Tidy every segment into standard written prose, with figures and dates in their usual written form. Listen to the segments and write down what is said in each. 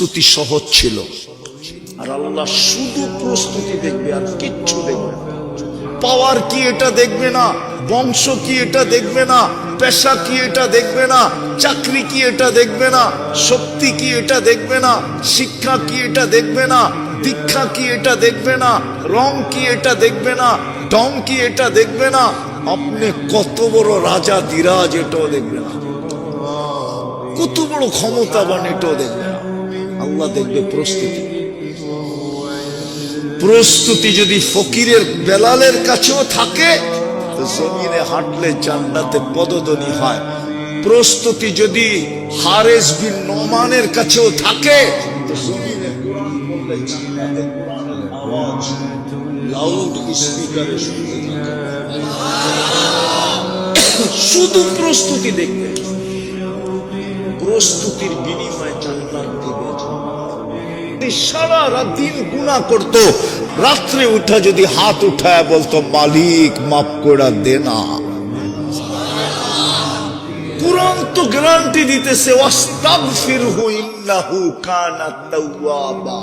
প্রস্তুতি সহজ ছিল, আর আল্লাহ শুধু প্রস্তুতি দেখবে আর কিচ্ছু দেখবে না। পাওয়ার কি এটা দেখবে না, বংশ কি এটা দেখবে না, পেশা কি এটা দেখবে না, চাকরি কি এটা দেখবে না, শক্তি কি এটা দেখবে না, শিক্ষা কি এটা দেখবে না, দীক্ষা কি এটা দেখবে না, রং কি এটা দেখবে না, ঢং কি এটা দেখবে না, আপনি কত বড় রাজা ধীরাজ এটাও দেখবে না, কত বড় ক্ষমতাবান এটাও দেখবে না। আল্লাহ দেখবে প্রস্তুতি। প্রস্তুতি যদি ফকিরের বেলালের কাছেও থাকে তো জমিনে হাঁটলে জান্নাতে পদধ্বনি হয়। প্রস্তুতি যদি হারেস বিন নোমানের কাছেও থাকে তো জমিনে কোরআন বললে জান্নাতে কোরআনের আওয়াজ লাউড স্পিকারে শুনতে থাকে। শুধু প্রস্তুতি দেখবে, প্রস্তুতির বিনিময়ে জান্নাত দিবে। সারা রাত দিন গুনাহ করত, রাত্রে উঠা যদি হাত উঠায় বলতো মালিক মাফ করে দে না। কুরআন তো গ্যারান্টি দিতেছে ওয়াস্তাগফিরহু ইন্নাহু কানা তাওয়াবা,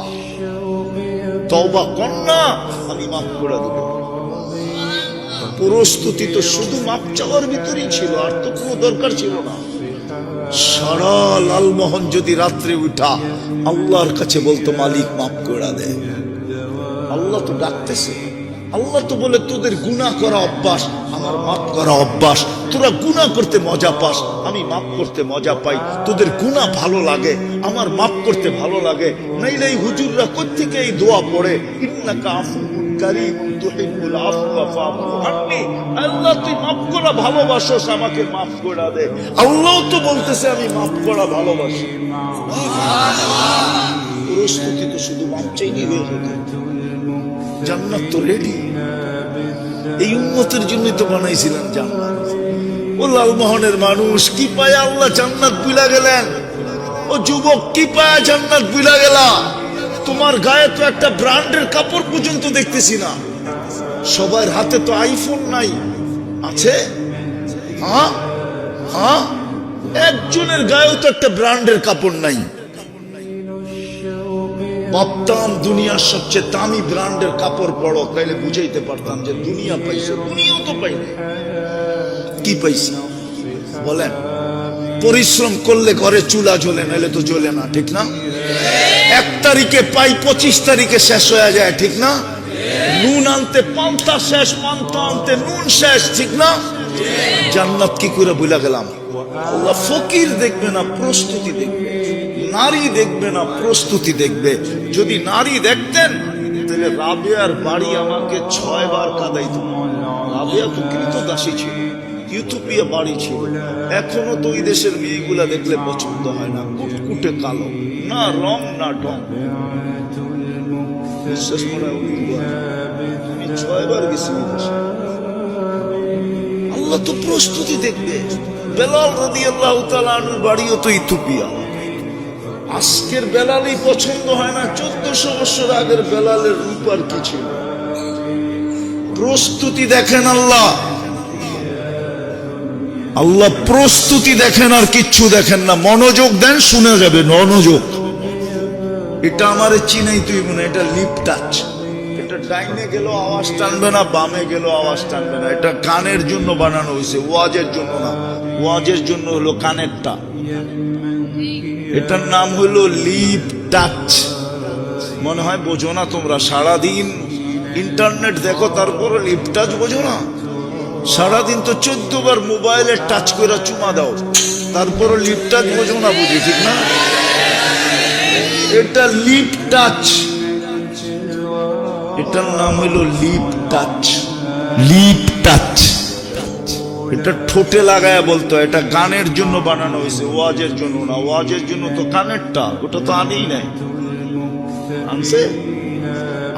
তওবা কর না আমি মাফ করে দেব। প্রস্তুতি তো শুধু মাফ চাওয়ার ভিতরেই ছিল, আর তো কোনো দরকার ছিল না। সারা লালমোহন যদি রাত্রে উঠা আল্লাহর কাছে বলতো মালিক মাফ করে দে, আল্লাহ তো ডাকতেছে। আল্লাহ তো বলে তোদের গুনাহ করা অভ্যাস, আমার মাফ করা অভ্যাস। তোরা গুনাহ করতে মজা পাস, আমি মাফ করতে মজা পাই। তোদের গুনাহ ভালো লাগে, আমার মাফ করতে ভালো লাগে। নাইলে এই হুজুররা কোত্থেকে এই দোয়া পড়ে ইন্নাকা আফুউন কারীমুন তুহিব্বুল আফওয়া ফা'ফু আন্নী। আল্লাহ তুই মাফ করা ভালোবাসোস, আমাকে মাফ করে দে। আল্লাহ তো বলতেছে আমি মাফ করা ভালোবাসি। প্রস্তুতি তো শুধু মাফ চাইনি হয়ে যেত। জান্নাত তো রেডি, এই উম্মতের জন্যই তো বানাইছিলেন জান্নাত। ও লালমোহনের মানুষ কি পায় আল্লাহ জান্নাত বুইলা গেলেন? ও যুবক কি পায় জান্নাত বুইলা গেলা? তোমার গায়ে তো একটা ব্র্যান্ডের কাপড় পর্যন্ত দেখতেছি না। সবার হাতে তো আইফোন নাই, আছে? হ্যাঁ হ্যাঁ, একজনের গায়েও তো একটা ব্র্যান্ডের কাপড় নাই। ভাবতাম দুনিয়ার সবচেয়ে দামি ব্র্যান্ডের কাপড় পরো, তাইলে বুঝাইতে পারতাম যে দুনিয়া পাইছে। দুনিয়াও তো পাইনি, কি পাইছি বলেন? পরিশ্রম করলে ঘরে চুলা জ্বলে, নাইলে তো জ্বলে না, ঠিক না? 1 তারিখে পাই, 25 তারিখে শেষ হয়ে যায়, ঠিক না? নুন আনতে পান্তা শেষ, পান্তা আনতে নুন শেষ, ঠিক না? জান্নাত কি করে ভুলা গেলাম? আল্লাহ ফকির দেখবে না, প্রস্তুতি দেখবে। নারী দেখবে না, প্রস্তুতি দেখবে। যদি নারী দেখতেন তাহলে রাবেয়ার বাড়ি আমাকে 6 বার কাঁদাইত। রাবেয়া তো কৃতদাসী ছিল, ইউথোপিয়া বাড়ি ছিল। এখনো তো ওই দেশের মেয়েগুলা দেখলে পছন্দ হয় না, কুটকুটে কালো, না রং না ঢং। বিশ্বাস করা আমি 6 বার গেছি দেশে। আল্লাহ তো প্রস্তুতি দেখবে। বেলাল রাদিয়াল্লাহু তাআলা আনহুর বাড়িও তো ইথিওপিয়া। আজকের বেলালই পছন্দ হয় না, 1400 বছর আগের বেলালের রূপ আর কি ছিল। প্রস্তুতি দেখেন আল্লাহ, আল্লাহ প্রস্তুতি দেখেন আর কিচ্ছু দেখেন না। মনোযোগ দেন, শুনে যাবে। মনোযোগ, এটা আমার চিনাই তুই মনে, এটা লিপ টাচ। এটা ডাইনে গেলেও আওয়াজ টানবে না, বামে গেলেও আওয়াজ টানবে না। এটা কানের জন্য বানানো হয়েছে, ওয়াজের জন্য না। ওয়াজের জন্য হলো কানেরটা। এটার নাম হলো লিপ টাচ। মনে হয় বোঝো না তোমরা, সারাদিন ইন্টারনেট দেখো তারপর লিপ টাচ বোঝো না? সারাদিন তো 14 বার মোবাইলে টাচ করে চুমা দাও, তারপর লিপ টাচ বোঝো না? বুঝি, ঠিক না? এটা লিপ টাচ, এটার নাম হলো লিপ টাচ। লিপ টাচ এটা ঠোঁটে লাগায় বলতো। এটা গানের জন্য বানানো হয়েছে, ওয়াজের জন্য না। ওয়াজের জন্য তো কানেরটা, ওটা তো আনেই নাই। আনছে,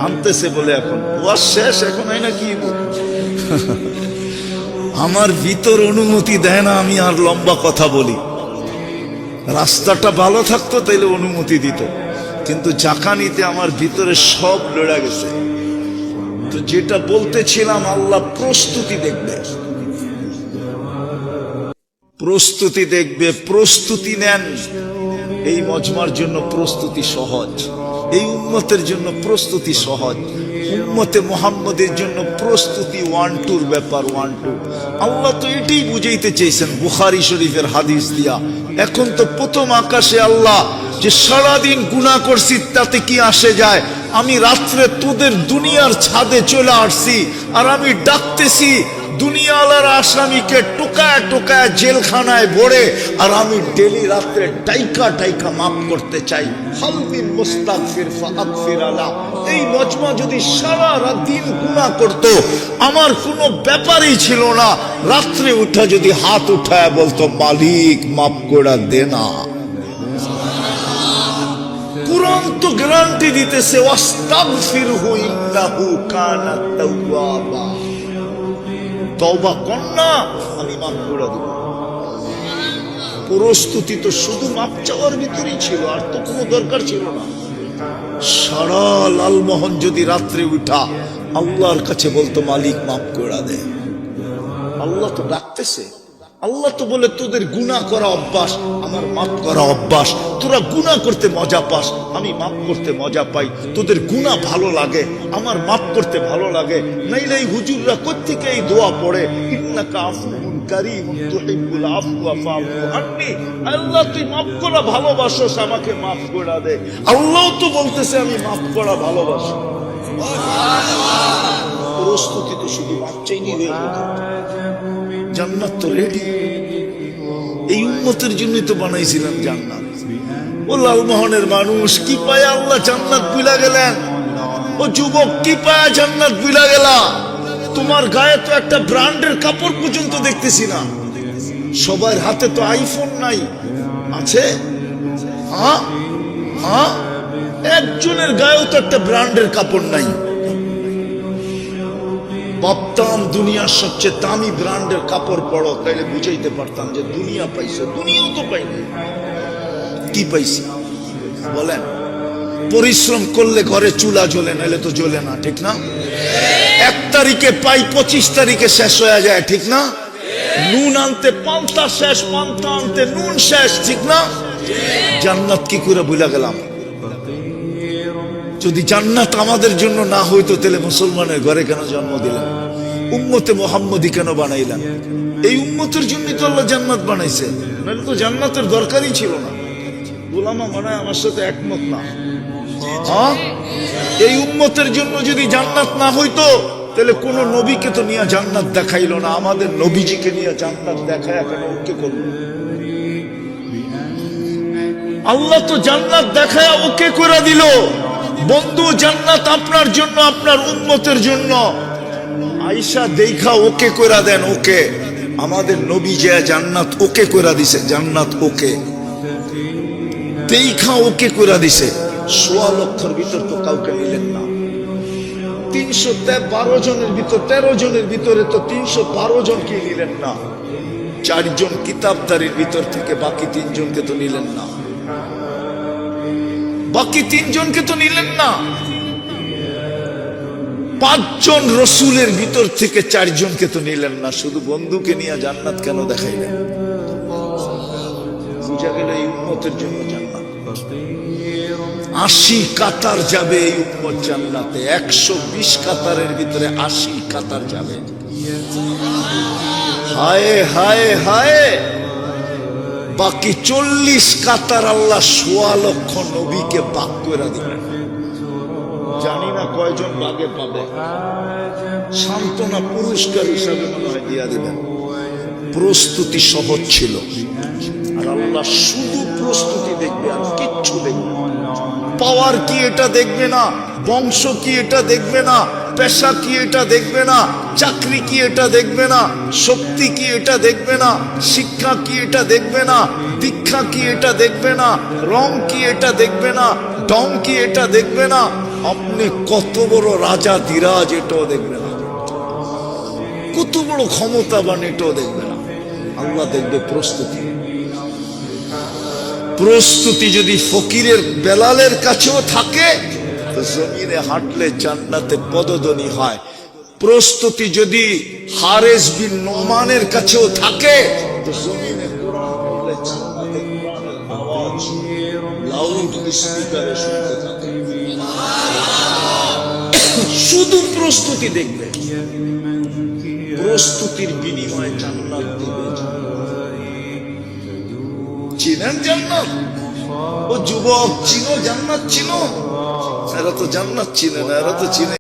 আনতেছে বলে এখন ওয়াজ শেষ, এখন হয় না কি? আমার ভিতর অনুমতি দেয় না আমি আর লম্বা কথা বলি। রাস্তাটা ভালো থাকতো তাইলে অনুমতি দিত, কিন্তু জাকানিতে আমার ভিতরে সব লড়া গেছে। তো যেটা বলতেছিলাম, আল্লাহ প্রস্তুতি দেখবে, প্রস্তুতি দেখবে। প্রস্তুতি নেন, এই মজমার জন্য প্রস্তুতি সহজ, এই উম্মতের জন্য প্রস্তুতি সহজ, উম্মতে মুহাম্মদের জন্য প্রস্তুতি 1-2 ব্যাপার 1-2। আল্লাহ তো এটাই বুঝাইতে চেয়েছেন বুখারী শরীফের হাদিস দিয়া। এখন তো প্রথম আকাশে আল্লাহ যে সারাদিন গুনাহ করছি তাতে কি আসে যায়, আমি রাত্রে তোদের দুনিয়ার ছাদে চলে আসছি আর আমি ডাকতেছি দুনিয়ালার আসামিকে টোকায় টোকায় জেলখানায় ভরে, আর আমি ডেলি রাত্রে টাইকা টাইকা মাফ করতে চাই। হালমিন মুস্তাগফির ফাগফির আলা। এই মজমা যদি সারা রাত দিন গুনাহ করত, আমার কোনো ব্যাপারই ছিল না, রাত্রে উঠা যদি হাত উঠায় বলতো মালিক মাফ করে দে না। কুরআন তো গ্যারান্টি দিতেছে ওয়াস্তাগফিরহু ইন্নাহু কানা তাওয়াবা। তওবা কর না, আমি মাফ করে দেব। প্রস্তুতি তো শুধু মাপ চাওয়ার ভিতরেই ছিল, আর তো কোনো দরকার ছিল না। সারা লালমোহন যদি রাত্রে উঠা আল্লাহর কাছে বলতো মালিক মাফ করে দে, আল্লাহ তো ডাকতেছে। আল্লাহ তো বলে তোদের গুনাহ করা অভ্যাস, আমার মাফ করা অভ্যাস। তোরা গুনাহ করতে মজা পাস, আমি মাফ করতে মজা পাই। তোদের গুনাহ ভালো লাগে, আমার মাফ করতে ভালো লাগে। নাইলে এই হুজুররা কোত্থেকে এই দোয়া পড়ে, ইন্নাকা আফুউন কারীমুন তুহিব্বুল আফওয়া ফা'ফু আন্নী। আল্লাহ তুই মাফ করা ভালোবাসোস, আমাকে মাফ করে দে। আল্লাহ তো বলতেছে আমি মাফ করা ভালোবাসি। প্রস্তুতি তো শুধু মাপ চাইনি হয়ে গেল। জান্নাত তো রেডি, এই উম্মতের জন্যই তো বানাইছিলাম জান্নাত। ও লালমোহনের মানুষ কি পায় আল্লাহ জান্নাত ভুলা গেলেন? ও যুবক কি পায় জান্নাত ভুলা গেলা? তোমার গায়ে তো একটা ব্র্যান্ডের কাপড় পর্যন্ত দেখতেছি না। সবার হাতে তো আইফোন নাই, আছে? হ্যাঁ হ্যাঁ, একজনের গায়েও তো একটা ব্র্যান্ডের কাপড় নাই। ভাবতাম দুনিয়ার সবচেয়ে দামি ব্র্যান্ডের কাপড় পরো, তাইলে বুঝাইতে পারতাম যে দুনিয়া পাইছো। দুনিয়াও তো পাইনি, কি পাইছি বলেন? পরিশ্রম করলে ঘরে চুলা জ্বলে, নাইলে তো জ্বলে না, ঠিক না? 1 তারিখে পাই, 25 তারিখে শেষ হয়ে যায়, ঠিক না? নুন আনতে পান্তা শেষ, পান্তা আনতে নুন শেষ, ঠিক না? জান্নাত কি করে ভুলা গেলাম? যদি জান্নাত আমাদের জন্য না হইতো তাহলে মুসলমানের ঘরে কেন জন্ম দিলেন? উম্মতে মুহাম্মদী কেন বানাইলেন? এই উম্মতের জন্যই তো আল্লাহ জান্নাত বানাইছে, নাহলে তো জান্নাতের দরকারই ছিল না। গোলামা মনে হয় আমার সাথে একমত না? হ্যাঁ, এই উম্মতের জন্য যদি জান্নাত না হইতো তাহলে কোন নবীকে তো নিয়ে জান্নাত দেখাইলো না। আমাদের নবীজিকে নিয়ে জান্নাত দেখায় কেন ওকে করলো? আল্লাহ তো জান্নাত দেখায় ওকে করে দিল। বন্ধু, জান্নাত আপনার জন্য, আপনার উম্মতের জন্য। আয়েশা দেখা ওকে করে দেন, ওকে। আমাদের নবী যে জান্নাত ওকে করে দিছে, জান্নাত ওকে দেখা ওকে করে দিছে। ১৬ লক্ষের ভিতর তো কাউকে নিলেন না। 312 জনের ভিতর, 13 জনের ভিতরে তো 312 জনকে নিলেন না। 4 জন কিতাবদারির ভিতর থেকে বাকি 3 জনকে তো নিলেন না। বাকি 3 জনকে তো নিলেন না। 5 জন রসুলের ভিতর থেকে 4 জনকে তো নিলেন না। শুধু বন্ধুকে নিয়ে জান্নাত কেন দেখাইলেন? বুঝা গেল এই উম্মতের জন্য জান্নাত। 80 কাতার যাবে এই উম্মত জান্নাতে। 120 কাতারের ভিতরে 80 কাতার যাবে। হায় হায় হায়, বাকি 40 কাতার আল্লাহ ১৬ লক্ষ নবীকে ভাগ করে দিবেন। জানি না কয়জন ভাগে পাবে, সান্ত্বনা পুরস্কার হিসাবে মনে হয় দিয়া দিবেন। প্রস্তুতি সহজ ছিল, আর আল্লাহ শুধু প্রস্তুতি দেখবে, আর কিচ্ছু দেখবে না। পাওয়ার কি এটা দেখবে না, বংশ কি এটা দেখবে না, পেশা কি এটা দেখবে না, চাকরি কি এটা দেখবে না, শক্তি কি এটা দেখবে না, শিক্ষা কি এটা দেখবে না, দীক্ষা কি এটা দেখবে না, রং কি এটা দেখবে না, ঢং কি এটা দেখবে না, আপনি কত বড় রাজা ধীরাজ এটাও দেখবে না, কত বড় ক্ষমতাবান এটাও দেখবে না। আল্লাহ দেখবে প্রস্তুতি। প্রস্তুতি যদি ফকিরের বেলালের কাছেও থাকে তো জমিনে হাঁটলে জান্নাতে পদধ্বনি হয়। প্রস্তুতি যদি হারেস বিন নোমানের কাছেও থাকে তো জমিনে কোরআন পড়লে জান্নাতে কোরআনের আওয়াজ। লাউড স্পিকারে শুনতে থাকে। শুধু প্রস্তুতি দেখবে, প্রস্তুতির বিনিময়ে জান্নাত দিবে। চিনেন জান্নাত? ও যুবক, চিনো জান্নাত? চিনো? এরা তো জান্নাত চিনে না, এরা তো চিনে